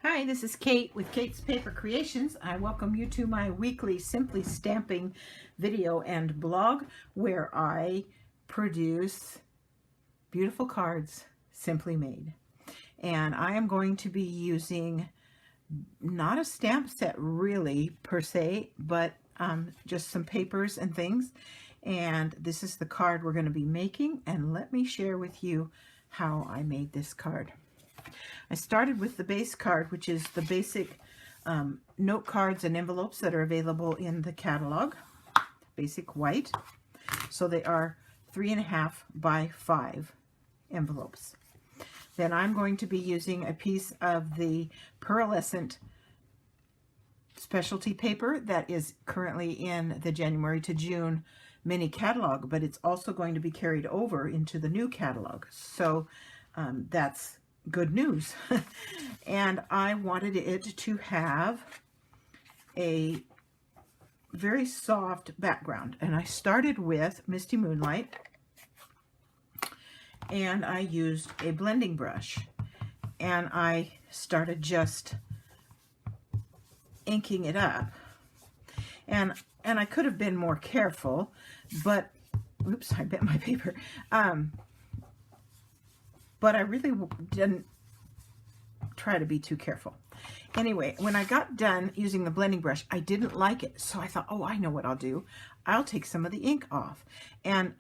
Hi, this is Kate with Kate's Paper Creations. I welcome you to my weekly Simply Stamping video and blog where I produce beautiful cards simply made. And I am going to be using not a stamp set really per se, but just some papers and things. And this is the card we're going to be making, and let me share with you how I made this card. I started with the base card, which is the basic note cards and envelopes that are available in the catalog, basic white. So they are 3.5 by 5 envelopes. Then I'm going to be using a piece of the pearlescent specialty paper that is currently in the January to June mini catalog, but it's also going to be carried over into the new catalog. So that's good news. And I wanted it to have a very soft background, and I started with Misty Moonlight, and I used a blending brush, and I started just inking it up, and I could have been more careful, but oops, I bent my paper. But I really didn't try to be too careful. Anyway, when I got done using the blending brush, I didn't like it. So I thought, oh, I know what I'll do. I'll take some of the ink off. And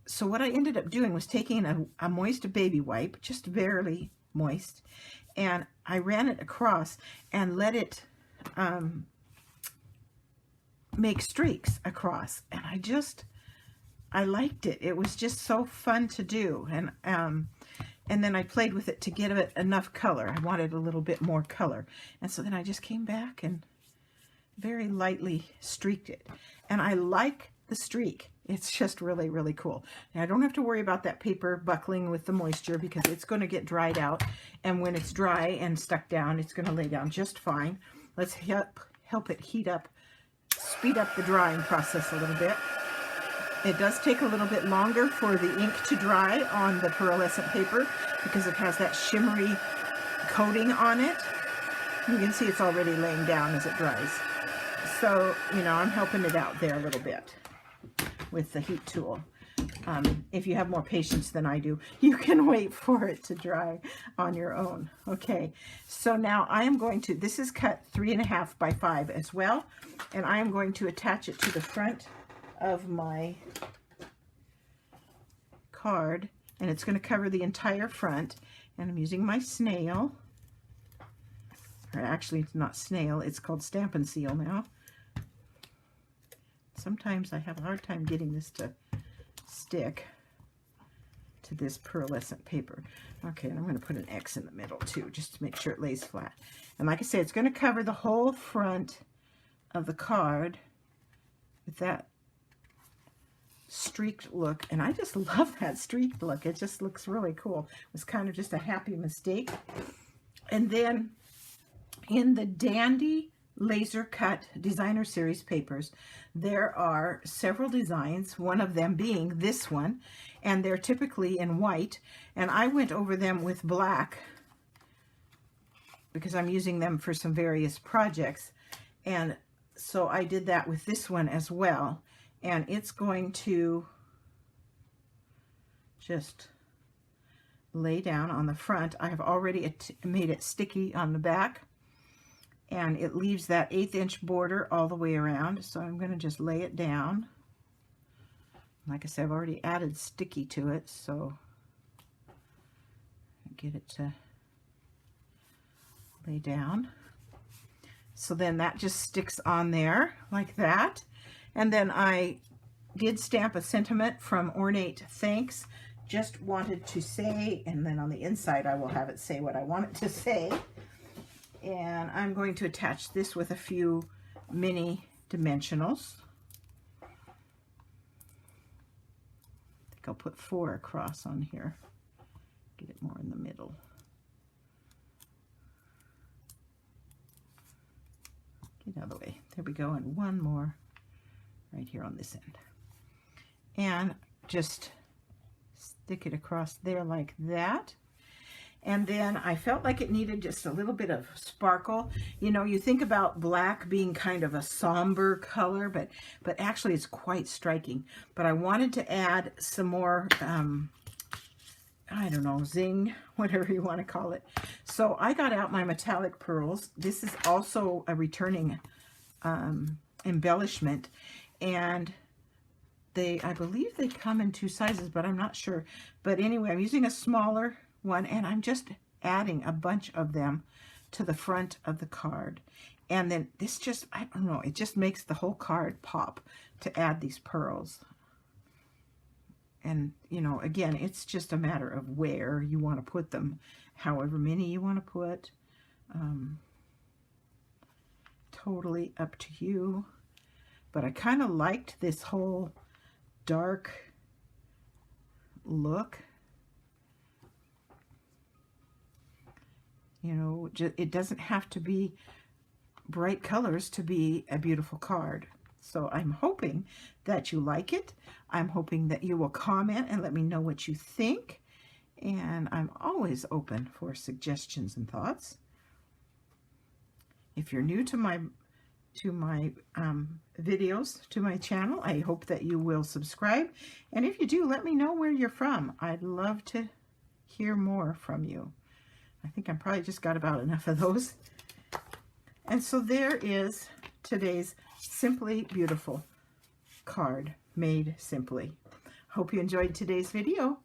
so what I ended up doing was taking a moist baby wipe, just barely moist, and I ran it across and let it make streaks across. And I liked it. It was just so fun to do. And then I played with it to get it enough color. I wanted a little bit more color. And so then I just came back and very lightly streaked it. And I like the streak. It's just really, really cool. And I don't have to worry about that paper buckling with the moisture because it's going to get dried out. And when it's dry and stuck down, it's going to lay down just fine. Let's help it heat up, speed up the drying process a little bit. It does take a little bit longer for the ink to dry on the pearlescent paper because it has that shimmery coating on it. You can see it's already laying down as it dries. So, you know, I'm helping it out there a little bit with the heat tool. If you have more patience than I do, you can wait for it to dry on your own. Okay, so now I am going to, this is cut 3.5 by 5 as well, and I am going to attach it to the front of my card, and it's going to cover the entire front. And I'm using my snail, or actually it's not snail, it's called Stampin' Seal now. Sometimes I have a hard time getting this to stick to this pearlescent paper. Okay, and I'm going to put an X in the middle too, just to make sure it lays flat. And like I say, it's going to cover the whole front of the card with that streaked look, and I just love that streaked look. It just looks really cool. It was kind of just a happy mistake. And then in the Dandy Laser Cut Designer Series papers, there are several designs, one of them being this one, and they're typically in white, and I went over them with black because I'm using them for some various projects. And so I did that with this one as well. And it's going to just lay down on the front. I have already made it sticky on the back, and it leaves that 1/8 inch border all the way around. So I'm going to just lay it down. Like I said, I've already added sticky to it, so get it to lay down. So then that just sticks on there like that. And then I did stamp a sentiment from Ornate Thanks. Just wanted to say, and then on the inside I will have it say what I want it to say. And I'm going to attach this with a few mini dimensionals. I think I'll put 4 across on here. Get it more in the middle. Get out of the way. There we go, and one more right here on this end, and just stick it across there like that. And then I felt like it needed just a little bit of sparkle. You know, you think about black being kind of a somber color, but actually it's quite striking. But I wanted to add some more, I don't know, zing, whatever you want to call it. So I got out my metallic pearls. This is also a returning embellishment. And I believe they come in 2 sizes, but I'm not sure. But anyway, I'm using a smaller one, and I'm just adding a bunch of them to the front of the card. And then this just, I don't know, it just makes the whole card pop to add these pearls. And, you know, again, it's just a matter of where you want to put them, however many you want to put. Totally up to you. But I kind of liked this whole dark look. You know, it doesn't have to be bright colors to be a beautiful card. So I'm hoping that you like it. I'm hoping that you will comment and let me know what you think. And I'm always open for suggestions and thoughts. If you're new to my videos, to my channel, I hope that you will subscribe. And if you do, let me know where you're from. I'd love to hear more from you. I think I probably just got about enough of those. And so there is today's Simply Beautiful card, made simply. Hope you enjoyed today's video.